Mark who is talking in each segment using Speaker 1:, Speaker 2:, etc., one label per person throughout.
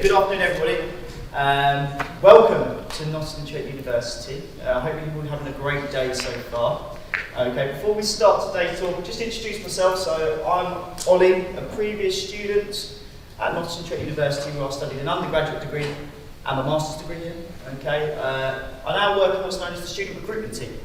Speaker 1: Good afternoon, everybody. Welcome to Nottingham University. I hope you're all having a great day so far. Okay, before we start today's talk, I'll just introduce myself. So I'm Ollie, a previous student at Nottingham University where I studied an undergraduate degree and a master's degree here. Okay, I now work in what's known as the student recruitment team.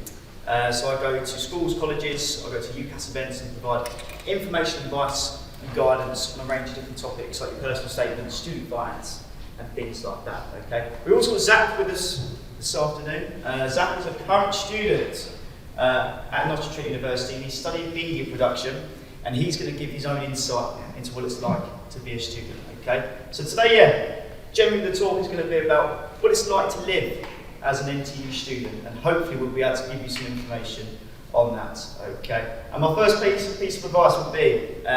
Speaker 1: So I go to schools, colleges, I go to UCAS events and provide information, advice and guidance on a range of different topics like your personal statement, student finance and things like that. Okay. We also got Zach with us this afternoon. Zach is a current student at Nottingham University and he's studying media production and he's going to give his own insight into what it's like to be a student. Okay. So today, generally the talk is going to be about what it's like to live as an NTU student and hopefully we'll be able to give you some information on that. Okay. And my first piece of advice would be,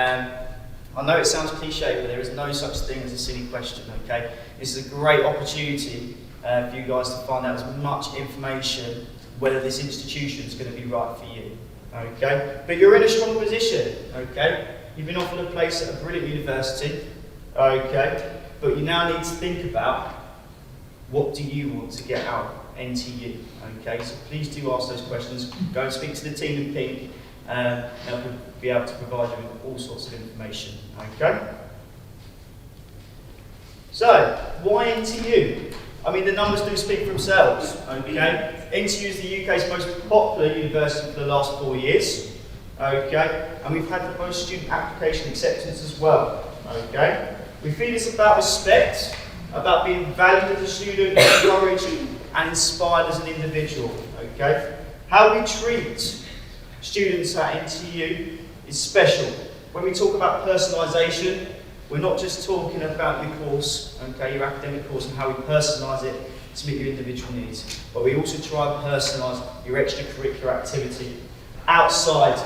Speaker 1: I know it sounds cliche, but there is no such thing as a silly question, okay? This is a great opportunity for you guys to find out as much information whether this institution is going to be right for you, okay? But you're in a strong position, okay? You've been offered a place at a brilliant university, okay? But you now need to think about what do you want to get out of NTU, okay? So please do ask those questions. Go and speak to the team in pink. They'll be able to provide you with all sorts of information. Okay? So, why NTU? I mean, the numbers do speak for themselves. Okay? NTU is the UK's most popular university for the last 4 years. Okay? And we've had the most student application acceptance as well. Okay? We feel it's about respect, about being valued as a student, encouraged and inspired as an individual. Okay? How we treat students at NTU is special. When we talk about personalisation, we're not just talking about your course, okay, your academic course and how we personalise it to meet your individual needs, but we also try and personalise your extracurricular activity outside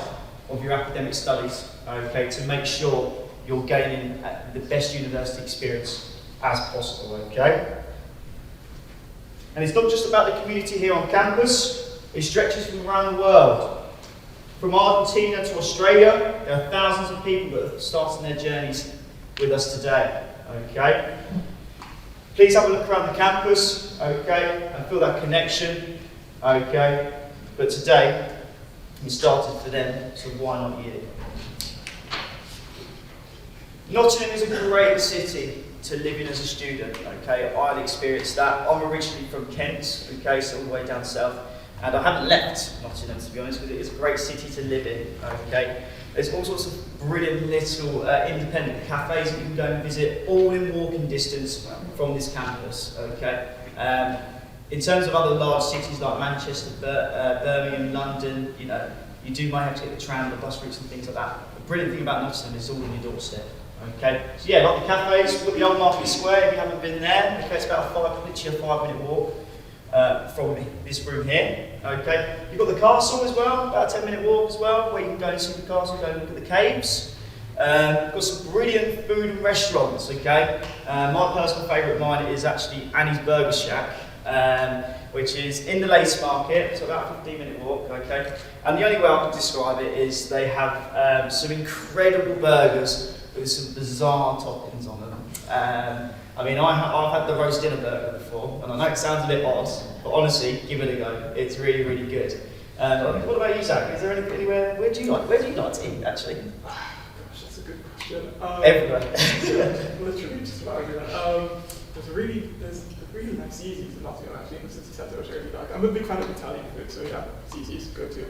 Speaker 1: of your academic studies, okay, to make sure you're gaining the best university experience as possible, okay? And it's not just about the community here on campus, it stretches from around the world. From Argentina to Australia, there are thousands of people that are starting their journeys with us today. Okay? Please have a look around the campus, okay, and feel that connection. Okay? But today, we started for them, so why not you? Nottingham is a great city to live in as a student. Okay? I've experienced that. I'm originally from Kent, okay, so all the way down south. And I haven't left Nottingham, to be honest, because it is a great city to live in, okay? There's all sorts of brilliant little independent cafes that you can go and visit, all in walking distance from this campus, okay? In terms of other large cities like Manchester, Birmingham, London, you know, you might have to get the tram, the bus routes and things like that. The brilliant thing about Nottingham is all on your doorstep, okay? So yeah, like the cafes, we've got the old Market Square, if you haven't been there, okay, it's about literally a 5-minute walk. From this room here, okay. You've got the castle as well, about a 10-minute walk as well, where you can go and see the castle, go and look at the caves. We've got some brilliant food and restaurants, okay. My personal favourite of mine is actually Annie's Burger Shack, which is in the Lace Market, so about a 15-minute walk, okay. And the only way I can describe it is they have some incredible burgers with some bizarre toppings on them. I mean, I've had the roast dinner burger before, and I know it sounds a bit odd, but honestly, give it a go. It's really, really good. What about you, Zach? Is there anywhere? Where do you like to eat, actually?
Speaker 2: Gosh, that's a good question.
Speaker 1: Everywhere.
Speaker 2: Literally, just about everywhere. There's really nice Zizzi's in Nottingham, actually, in the city centre, which I really like. I'm a big fan of Italian food, so yeah, Zizzi's go to.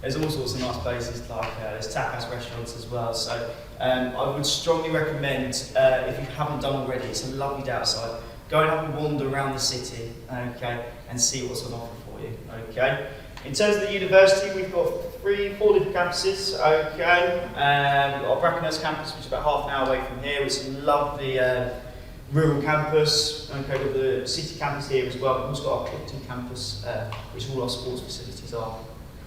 Speaker 1: There's all sorts of nice places, like there's tapas restaurants as well, so I would strongly recommend, if you haven't done already, it's a lovely day outside, go and have a wander around the city, okay, and see what's on offer for you, okay. In terms of the university, we've got 4 different campuses, okay. We've got our Brackenhurst campus, which is about half an hour away from here, with some lovely rural campus, okay, with the city campus here as well. We've also got our Clifton campus, which all our sports facilities are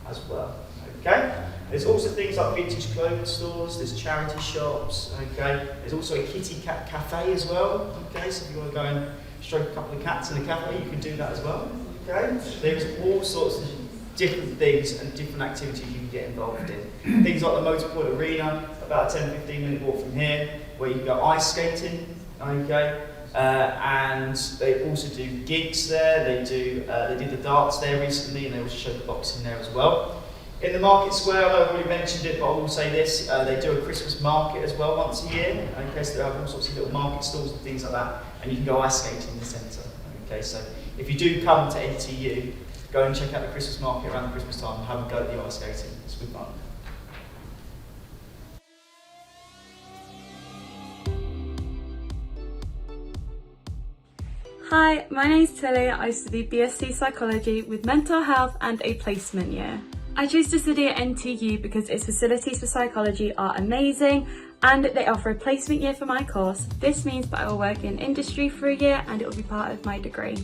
Speaker 1: as well, okay? There's also things like vintage clothing stores, there's charity shops, okay? There's also a kitty cat cafe as well, okay? So if you want to go and stroke a couple of cats in a cafe, you can do that as well, okay? There's all sorts of different things and different activities you can get involved in. Things like the Motorpoint Arena, about a 10-15 minute walk from here, where you can go ice skating, okay? and they also do gigs there. They did the darts there recently, and they also showed the boxing there as well. In the market square, I know I've already mentioned it, but I will say this, they do a Christmas market as well once a year. Okay, so they have all sorts of little market stalls and things like that, and you can go ice skating in the centre. Okay, so if you do come to NTU, go and check out the Christmas market around the Christmas time and have a go at the ice skating. It's good fun.
Speaker 3: Hi, my name's Tilly. I study BSc Psychology with mental health and a placement year. I chose to study at NTU because its facilities for psychology are amazing and they offer a placement year for my course. This means that I will work in industry for a year and it will be part of my degree.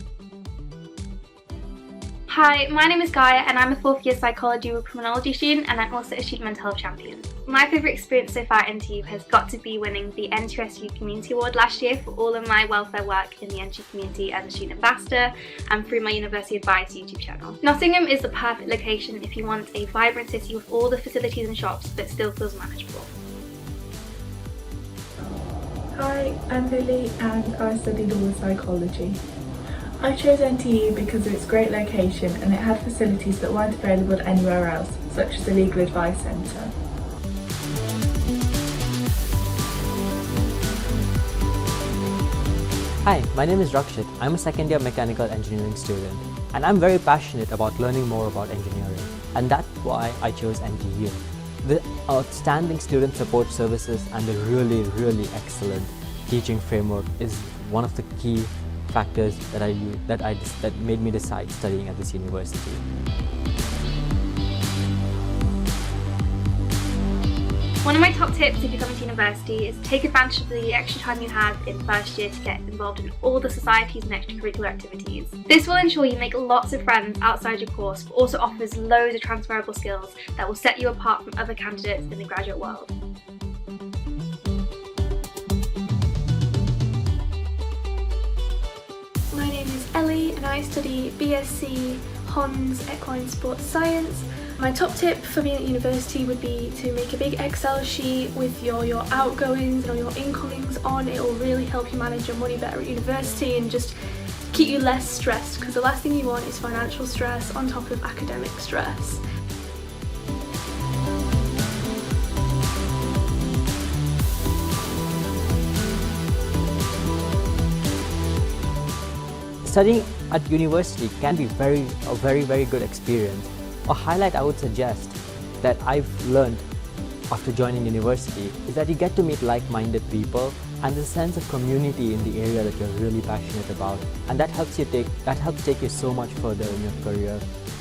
Speaker 4: Hi, my name is Gaia and I'm a 4th year psychology with criminology student, and I'm also a student mental health champion. My favourite experience so far at NTU has got to be winning the NTU Community Award last year for all of my welfare work in the NTU community as a student ambassador and through my University Advice YouTube channel. Nottingham is the perfect location if you want a vibrant city with all the facilities and shops but still feels manageable.
Speaker 5: Hi, I'm Lily and I studied all psychology. I chose NTU because of its great location and it had facilities that weren't available anywhere else, such as a legal advice centre.
Speaker 6: Hi, my name is Rakshit. I'm a second year mechanical engineering student and I'm very passionate about learning more about engineering, and that's why I chose NTU. The outstanding student support services and the really excellent teaching framework is one of the key factors that made me decide studying at this university.
Speaker 4: One of my top tips if you're coming to university is take advantage of the extra time you have in first year to get involved in all the societies and extracurricular activities. This will ensure you make lots of friends outside your course, but also offers loads of transferable skills that will set you apart from other candidates in the graduate world.
Speaker 7: My name is Ellie and I study BSc Hons Equine Sports Science. My top tip for being at university would be to make a big Excel sheet with your outgoings and all your incomings on. It will really help you manage your money better at university and just keep you less stressed, because the last thing you want is financial stress on top of academic stress.
Speaker 6: Studying at university can be a very good experience. A highlight I would suggest that I've learned after joining university is that you get to meet like-minded people and the sense of community in the area that you're really passionate about, and that helps take you so much further in your career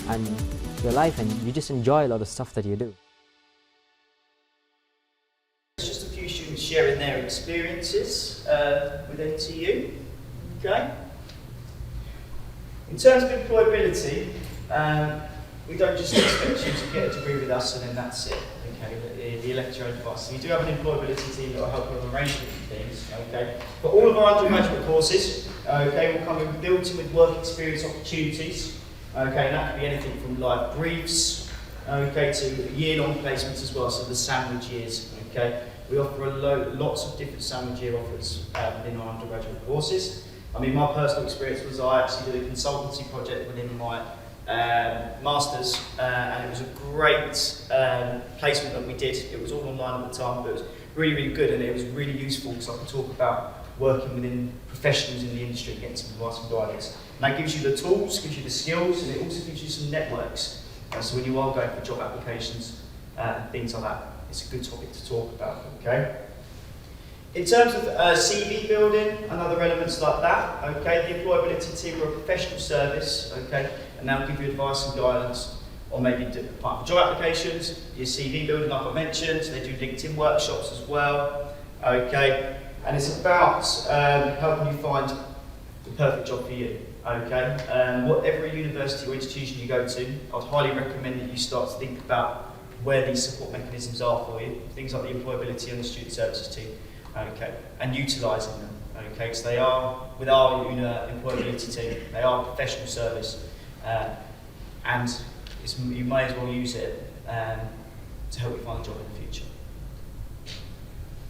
Speaker 6: and your life, and you just enjoy a lot of stuff that you do.
Speaker 1: It's just a few students sharing their experiences with NTU. Okay. In terms of employability, we don't just expect you to get a degree with us and then that's it. Okay, the elect your own device. We do have an employability team that will help you with a range of different things. Okay, but all of our undergraduate courses, okay, will come built in with work experience opportunities. Okay, and that can be anything from live briefs, okay, to year-long placements as well. So the sandwich years. Okay, we offer lots of different sandwich year offers within our undergraduate courses. I mean, my personal experience was I actually did a consultancy project within my masters, and it was a great placement that we did. It was all online at the time, but it was really good, and it was really useful because I could talk about working within professionals in the industry, getting some advice and guidance. And that gives you the tools, gives you the skills, and it also gives you some networks. So when you are going for job applications and things like that, it's a good topic to talk about. Okay. In terms of CV building and other elements like that, okay, the employability team are a professional service, okay, and they'll give you advice and guidance on maybe applying for job applications, your CV building, like I mentioned. They do LinkedIn workshops as well, okay, and it's about helping you find the perfect job for you, okay. Whatever university or institution you go to, I'd highly recommend that you start to think about where these support mechanisms are for you, things like the employability and the student services team. Okay, and utilising them. Okay, so they are, with our employability team, they are a professional service, and you may as well use it to help you find a job in the future.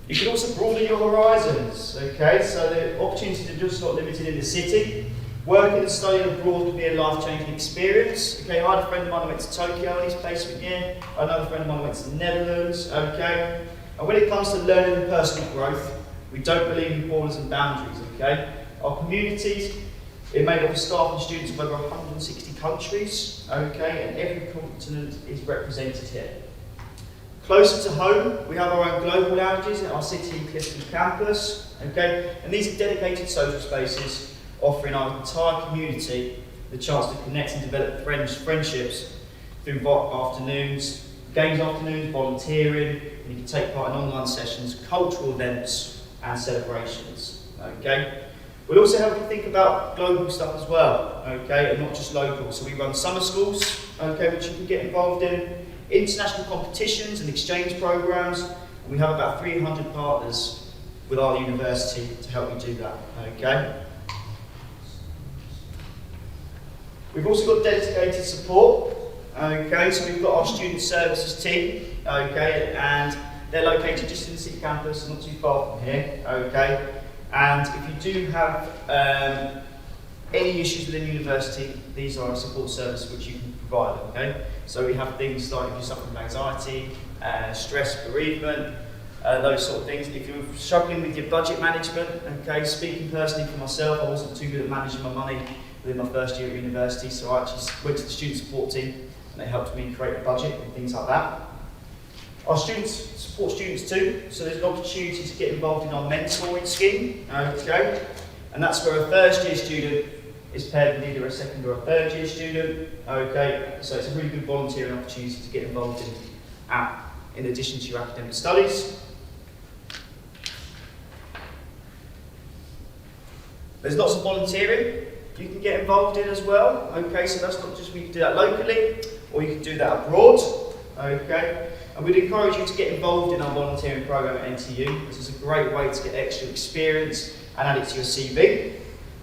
Speaker 1: You can also broaden your horizons, okay? So the opportunities are just not limited in the city. Working and studying abroad can be a life-changing experience. Okay, I had a friend of mine who went to Tokyo in his placement year. Another friend of mine went to the Netherlands, okay? And when it comes to learning and personal growth, we don't believe in borders and boundaries, okay? Our communities, it made up of staff and students of over 160 countries, okay? And every continent is represented here. Closer to home, we have our own global lounges at our City and Clifton campus, okay? And these are dedicated social spaces offering our entire community the chance to connect and develop friendships through afternoons, games afternoons, volunteering, and you can take part in online sessions, cultural events and celebrations, okay? We'll also help you think about global stuff as well, okay, and not just local. So we run summer schools, okay, which you can get involved in, international competitions and exchange programs, and we have about 300 partners with our university to help you do that, okay? We've also got dedicated support, okay, so we've got our student services team, okay, and they're located just in the city campus, not too far from here, okay, and if you do have any issues within university, these are a support service which you can provide, okay, so we have things like if you suffer from anxiety, stress, bereavement, those sort of things. If you're struggling with your budget management, okay, speaking personally for myself, I wasn't too good at managing my money within my first year at university, so I actually went to the student support team and they helped me create a budget and things like that. Our students support students too, so there's an opportunity to get involved in our mentoring scheme, okay, and that's where a first year student is paired with either a second or a third year student, okay, so it's a really good volunteering opportunity to get involved in addition to your academic studies. There's lots of volunteering you can get involved in as well, okay, so that's not just we can do that locally, or you can do that abroad, okay, and we'd encourage you to get involved in our volunteering program at NTU. This is a great way to get extra experience and add it to your CV,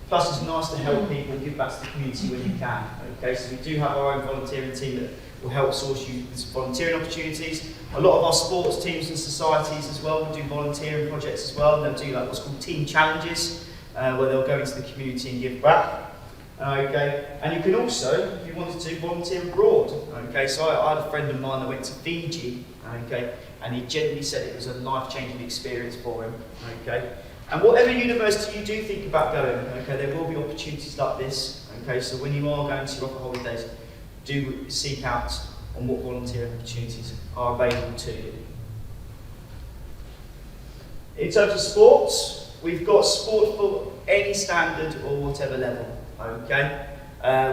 Speaker 1: plus it's nice to help people and give back to the community when you can, okay, so we do have our own volunteering team that will help source you with volunteering opportunities. A lot of our sports teams and societies as well will do volunteering projects as well, and they'll do like what's called team challenges, where they'll go into the community and give back. Okay, and you can also, if you wanted to, volunteer abroad. Okay, so I had a friend of mine that went to Fiji, okay, and he genuinely said it was a life-changing experience for him. Okay, and whatever university you do think about going, okay, there will be opportunities like this. Okay, so when you are going to your holidays, do seek out on what volunteering opportunities are available to you. In terms of sports, we've got sport for any standard or whatever level, okay?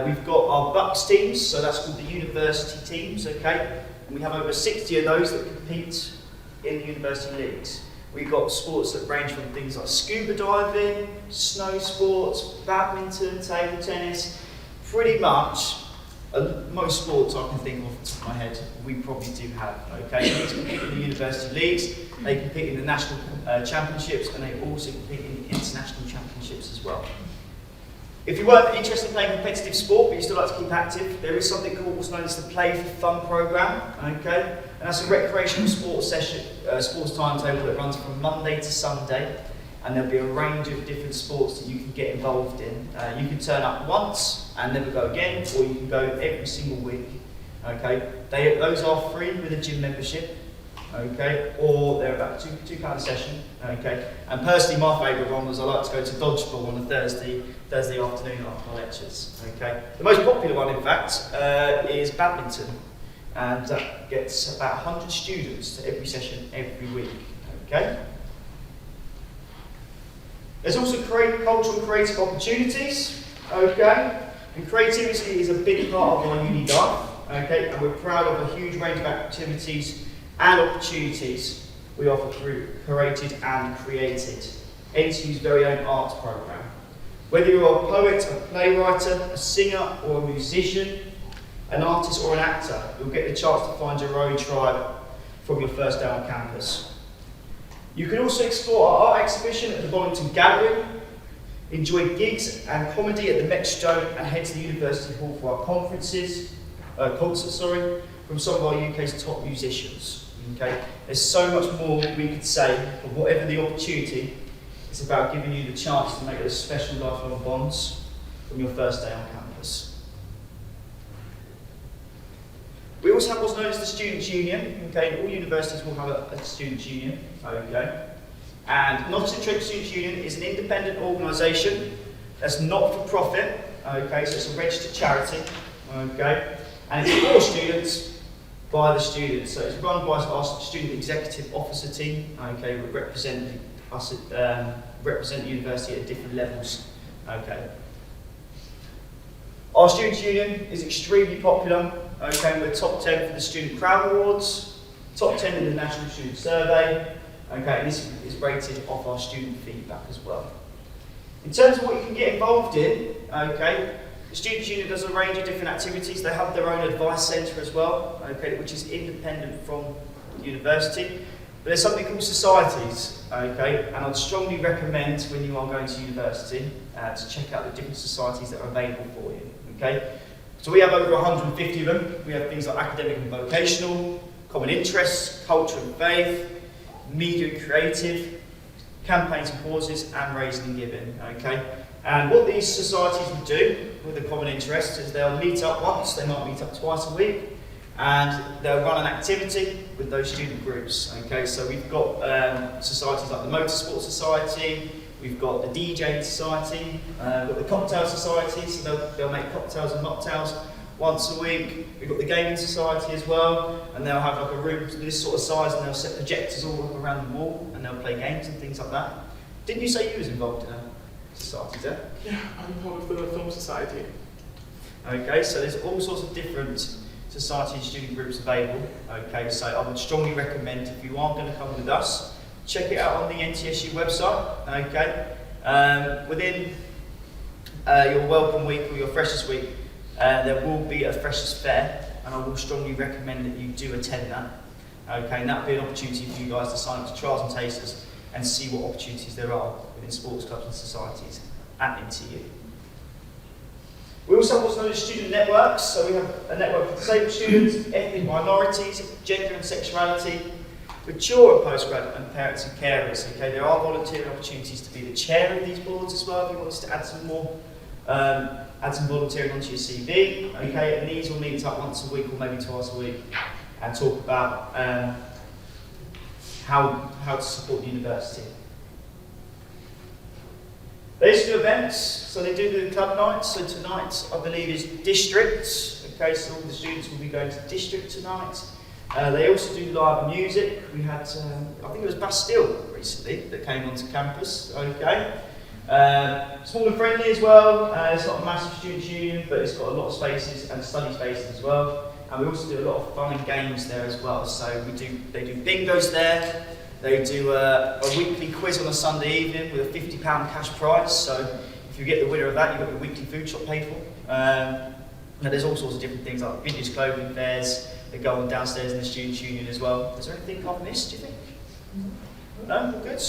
Speaker 1: We've got our Bucks teams, so that's called the university teams, okay? And we have over 60 of those that compete in the university leagues. We've got sports that range from things like scuba diving, snow sports, badminton, table tennis, pretty much most sports I can think of off the top of my head, we probably do have, okay? These compete in the university leagues, they compete in the national championships, and they also compete in the international championships as well. If you weren't interested in playing competitive sport, but you still like to keep active, there is something called what's known as the Play for Fun programme, okay? And that's a recreational sports session, sports timetable that runs from Monday to Sunday, and there'll be a range of different sports that you can get involved in. You can turn up once and never go again, or you can go every single week, okay? Those are free with a gym membership, okay? Or they're about £2 a session, okay? And personally, my favourite one was I like to go to dodgeball on a Thursday afternoon after my lectures, okay? The most popular one, in fact, is badminton, and that gets about 100 students to every session every week, okay? There's also cultural and creative opportunities, okay? And creativity is a big part of our uni life, okay? And we're proud of a huge range of activities and opportunities we offer curated and created. NTU's very own arts programme. Whether you're a poet, a playwright, a singer or a musician, an artist or an actor, you'll get the chance to find your own tribe from your first day on campus. You can also explore our art exhibition at the Broaden Gallery, enjoy gigs and comedy at the Metrodome, and head to the University Hall for our concerts from some of our UK's top musicians. Okay? There's so much more we could say, but whatever the opportunity, it's about giving you the chance to make those special lifelong bonds from your first day on campus. We also have what's known as the Students' Union. Okay? All universities will have a Students' Union. Okay? And Nottingham Students' Union is an independent organisation that's not for profit. Okay? So it's a registered charity. Okay? And it's for students by the students. So it's run by our student executive officer team. Okay? We represent us represent the university at different levels. Okay? Our Students' Union is extremely popular. Okay, we're top 10 for the Student Crowd Awards, top 10 in the National Student Survey. Okay, and this is rated off our student feedback as well. In terms of what you can get involved in, okay, the Students' Union does a range of different activities. They have their own advice centre as well, okay, which is independent from the university. But there's something called societies, okay, and I'd strongly recommend when you are going to university to check out the different societies that are available for you, okay. So we have over 150 of them. We have things like academic and vocational, common interests, culture and faith, media and creative, campaigns and causes, and raising and giving, okay. And what these societies will do with the common interests is they'll meet up once, they might meet up twice a week, and they'll run an activity with those student groups. Okay, so we've got societies like the Motorsport Society, we've got the DJ Society, we've got the Cocktail Society, so they'll make cocktails and mocktails once a week. We've got the Gaming Society as well, and they'll have like a room this sort of size, and they'll set projectors all up around the wall, and they'll play games and things like that. Didn't you say you was involved in a society there?
Speaker 2: Yeah, I'm part of the Film Society.
Speaker 1: Okay, so there's all sorts of different society and student groups available. Okay, so I would strongly recommend if you are going to come with us, check it out on the NTSU website. Okay, within your welcome week or your freshers week, there will be a freshers fair, and I will strongly recommend that you do attend that. Okay, and that'll be an opportunity for you guys to sign up to trials and tasters and see what opportunities there are within sports clubs and societies at NTU. We also have what's known as student networks, so we have a network for disabled students, ethnic minorities, gender and sexuality, mature and postgrad, and parents and carers. Okay, there are volunteering opportunities to be the chair of these boards as well if you want us to add some more, add some volunteering onto your CV. Okay, and these will meet up once a week or maybe twice a week and talk about how to support the university. They used to do events, so they do the club nights. So tonight, I believe, is district. Okay, so all the students will be going to district tonight. They also do live music. We had, I think it was Bastille recently that came onto campus. Okay, small and friendly as well. It's not a massive students' union, but it's got a lot of spaces and study spaces as well. And we also do a lot of fun and games there as well. So they do bingos there. They do a weekly quiz on a Sunday evening with a £50 cash prize. So if you get the winner of that, you've got your weekly food shop paid for. Now there's all sorts of different things like vintage clothing fairs that go on downstairs in the Students' Union as well. Is there anything I've missed, do you think? No? All good?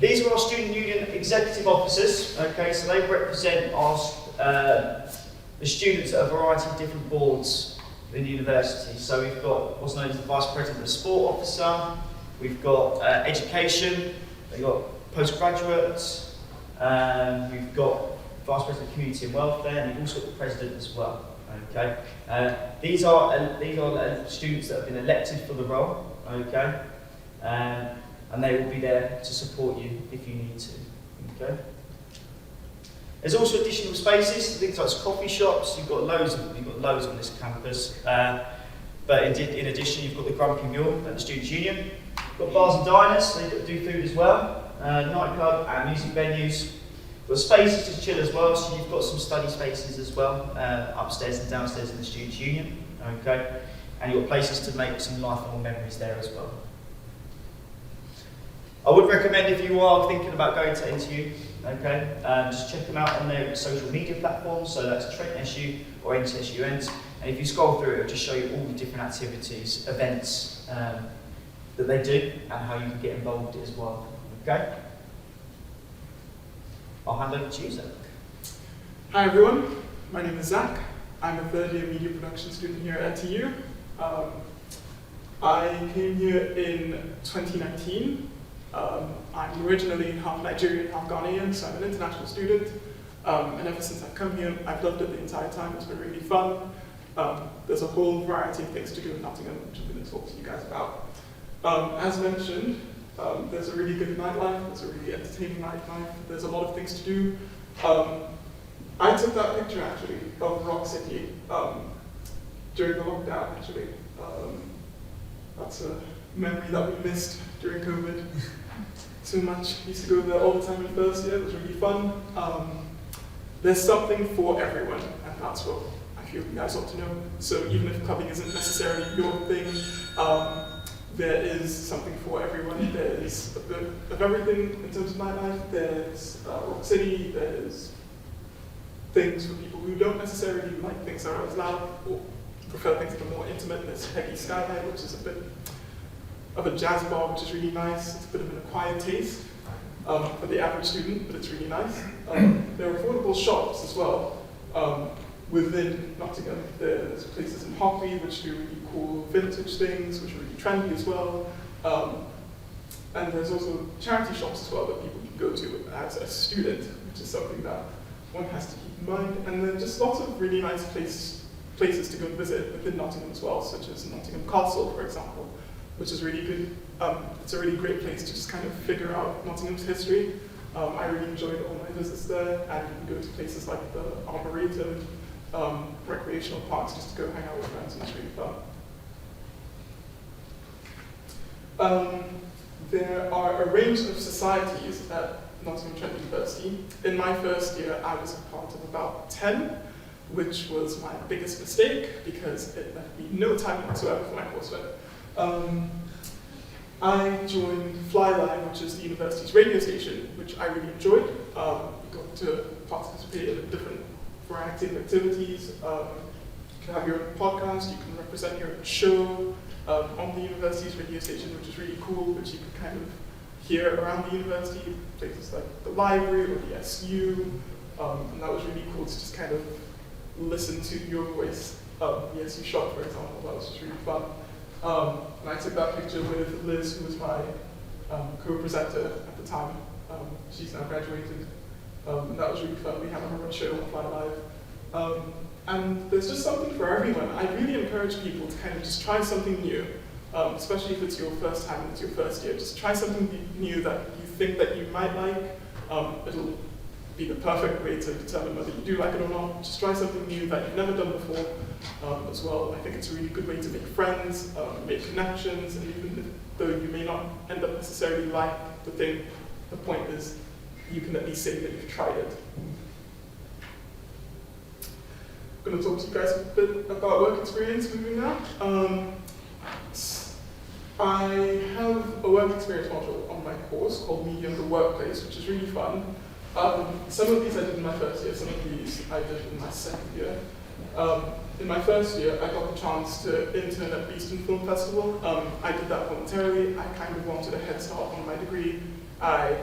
Speaker 1: These are our Student Union executive officers. Okay, so they represent our, the students at a variety of different boards in the university. So we've got what's known as the Vice President of Sport Officer, we've got Education, we've got Postgraduates, we've got Vice President of Community and Welfare, and we've also got the President as well. Okay, these are students that have been elected for the role. Okay, and they will be there to support you if you need to. Okay. There's also additional spaces, things like coffee shops. You've got loads on this campus. But in addition, you've got the Grumpy Mule at the Students' Union. You've got bars and diners, they do food as well. Nightclub and music venues. You've got spaces to chill as well, so you've got some study spaces as well, upstairs and downstairs in the Students' Union. Okay, and you've got places to make some lifelong memories there as well. I would recommend if you are thinking about going to NTU, okay, just check them out on their social media platforms, so that's Trent SU or NTSU Ent. And if you scroll through, it'll just show you all the different activities, events that they do and how you can get involved as well. Okay? I'll hand over to you, Zach.
Speaker 2: Hi everyone, my name is Zach. I'm a third year media production student here at NTU. I came here in 2019. I'm originally half Nigerian, half Ghanaian, so I'm an international student. And ever since I've come here, I've loved it the entire time. It's been really fun. There's a whole variety of things to do in Nottingham, which I'm going to talk to you guys about. As mentioned, there's a really good nightlife, there's a really entertaining nightlife, there's a lot of things to do. I took that picture actually of Rock City during the lockdown actually. That's a memory that we missed during COVID too much. Used to go there all the time in first year, it was really fun. There's something for everyone, and that's what I feel you guys ought to know. So even if clubbing isn't necessarily your thing, there is something for everyone. There's a bit of everything in terms of nightlife. There's Rock City, there's things for people who don't necessarily like things that are as loud or prefer things that are more intimate. There's Peggy Skylight, which is a bit of a jazz bar, which is really nice. It's a bit of an acquired taste for the average student, but it's really nice. There are affordable shops as well within Nottingham. There's places in Hockley which do really cool vintage things, which are really trendy as well. And there's also charity shops as well that people can go to as a student, which is something that one has to keep in mind. And then just lots of really nice places to go visit within Nottingham as well, such as Nottingham Castle, for example, which is really good. It's a really great place to just kind of figure out Nottingham's history. I really enjoyed all my visits there, and you can go to places like the Arboretum, recreational parks, just to go hang out with friends, and it's really fun. There are a range of societies at Nottingham Trent University. In my first year, I was a part of about 10, which was my biggest mistake because it left me no time whatsoever for my coursework. I joined Flyline, which is the university's radio station, which I really enjoyed. You got to participate in a different variety of activities. You can have your own podcast, you can represent your own show on the university's radio station, which is really cool, which you can kind of hear around the university, places like the library or the SU. And that was really cool to just kind of listen to your voice. The SU shop, for example, that was just really fun. And I took that picture with Liz, who was my co-presenter at the time. She's now graduated. And that was really fun. We had a run show on Fly Live. And there's just something for everyone. I really encourage people to kind of just try something new, especially if it's your first time and it's your first year. Just try something new that you think that you might like. It'll be the perfect way to determine whether you do like it or not. Just try something new that you've never done before as well. I think it's a really good way to make friends, make connections, and even though you may not end up necessarily like the thing, the point is you can at least say that you've tried it. I'm going to talk to you guys a bit about work experience moving now. I have a work experience module on my course called Media in the Workplace, which is really fun. Some of these I did in my first year, some of these I did in my second year. In my first year, I got the chance to intern at Beeston Film Festival. I did that voluntarily. I kind of wanted a head start on my degree. I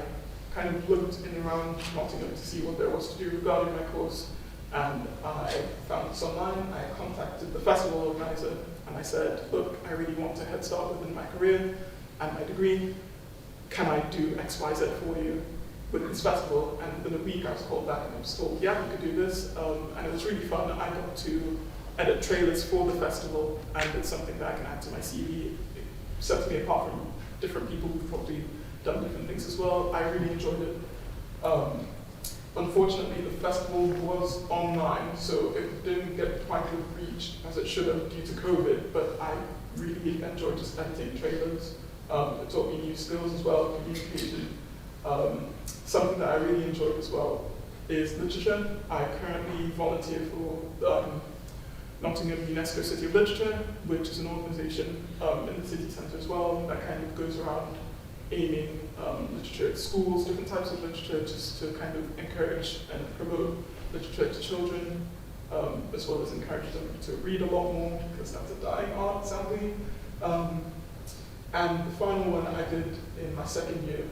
Speaker 2: kind of looked in and around Nottingham to see what there was to do regarding my course, and I found this online. I contacted the festival organizer, and I said, look, I really want a head start within my career and my degree. Can I do X, Y, Z for you with this festival? And within a week, I was called back and I was told, yeah, you could do this. And it was really fun. I got to edit trailers for the festival, and it's something that I can add to my CV. It sets me apart from different people who've probably done different things as well. I really enjoyed it. Unfortunately, the festival was online, so it didn't get quite the reach as it should have due to COVID, but I really enjoyed just editing trailers. It taught me new skills as well, communication. Something that I really enjoyed as well is literature. I currently volunteer for Nottingham UNESCO City of Literature, which is an organisation in the city centre as well that kind of goes around aiming literature at schools, different types of literature, just to kind of encourage and promote literature to children, as well as encourage them to read a lot more, because that's a dying art, sadly. And the final one I did in my second year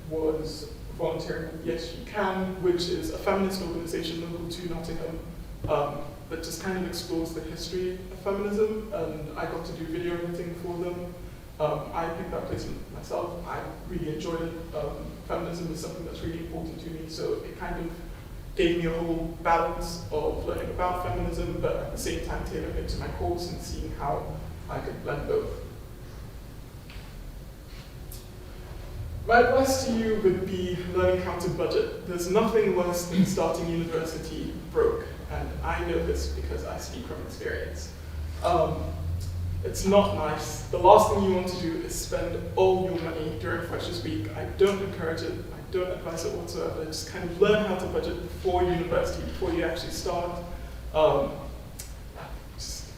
Speaker 2: was volunteering with Yes You Can, which is a feminist organisation local to Nottingham, that just kind of explores the history of feminism, and I got to do video editing for them. I picked that placement myself. I really enjoyed it. Feminism is something that's really important to me, so it kind of gave me a whole balance of learning about feminism, but at the same time tailoring it to my course and seeing how I could blend both. My advice to you would be learning how to budget. There's nothing worse than starting university broke, and I know this because I speak from experience. It's not nice. The last thing you want to do is spend all your money during Freshers Week. I don't encourage it. I don't advise it whatsoever. Just kind of learn how to budget before university, before you actually start. Just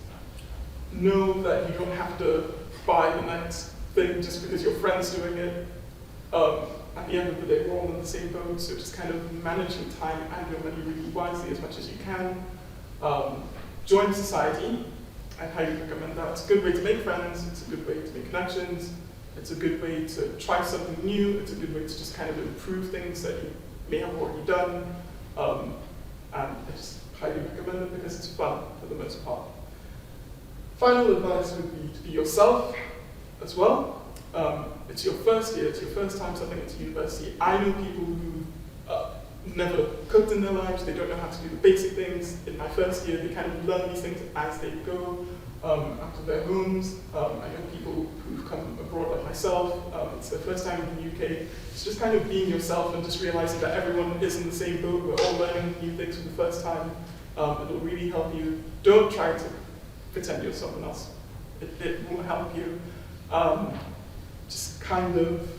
Speaker 2: know that you don't have to buy the next thing just because your friend's doing it. At the end of the day, we're all in the same boat, so just kind of manage your time and your money really wisely as much as you can. Join a society. I highly recommend that. It's a good way to make friends, it's a good way to make connections, it's a good way to try something new, it's a good way to just kind of improve things that you may have already done. And I just highly recommend it because it's fun for the most part. Final advice would be to be yourself as well. It's your first year, it's your first time stepping into university. I know people who never cooked in their lives, they don't know how to do the basic things. In my first year, they kind of learn these things as they go out of their homes. I know people who've come abroad like myself, it's their first time in the UK. It's just kind of being yourself and just realizing that everyone is in the same boat. We're all learning new things for the first time. It'll really help you. Don't try to pretend you're someone else. It won't help you. Just kind of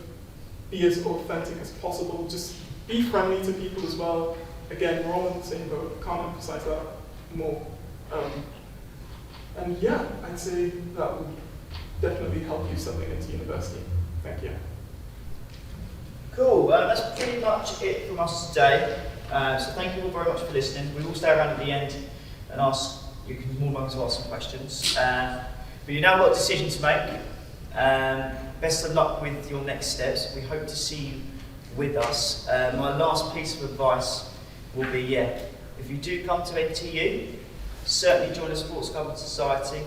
Speaker 2: be as authentic as possible. Just be friendly to people as well. Again, we're all in the same boat. Can't emphasize that more. And yeah, I'd say that would definitely help you settling into university. Thank you.
Speaker 1: Cool, that's pretty much it from us today. So thank you all very much for listening. We will stay around at the end and ask, you can more welcome to ask some questions. But you now got a decision to make. Best of luck with your next steps. We hope to see you with us. My last piece of advice will be, if you do come to NTU, certainly join a sports governance society.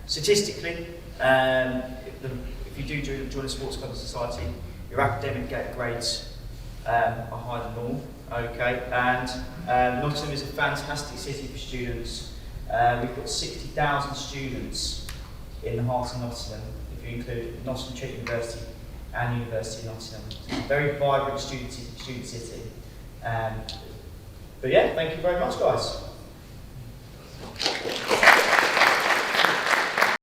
Speaker 1: Statistically, if you do join a sports governance society, your academic grades are higher than normal. Okay, and Nottingham is a fantastic city for students. We've got 60,000 students in the heart of Nottingham, if you include Trent University and University of Nottingham. It's a very vibrant student city. But yeah, thank you very much, guys.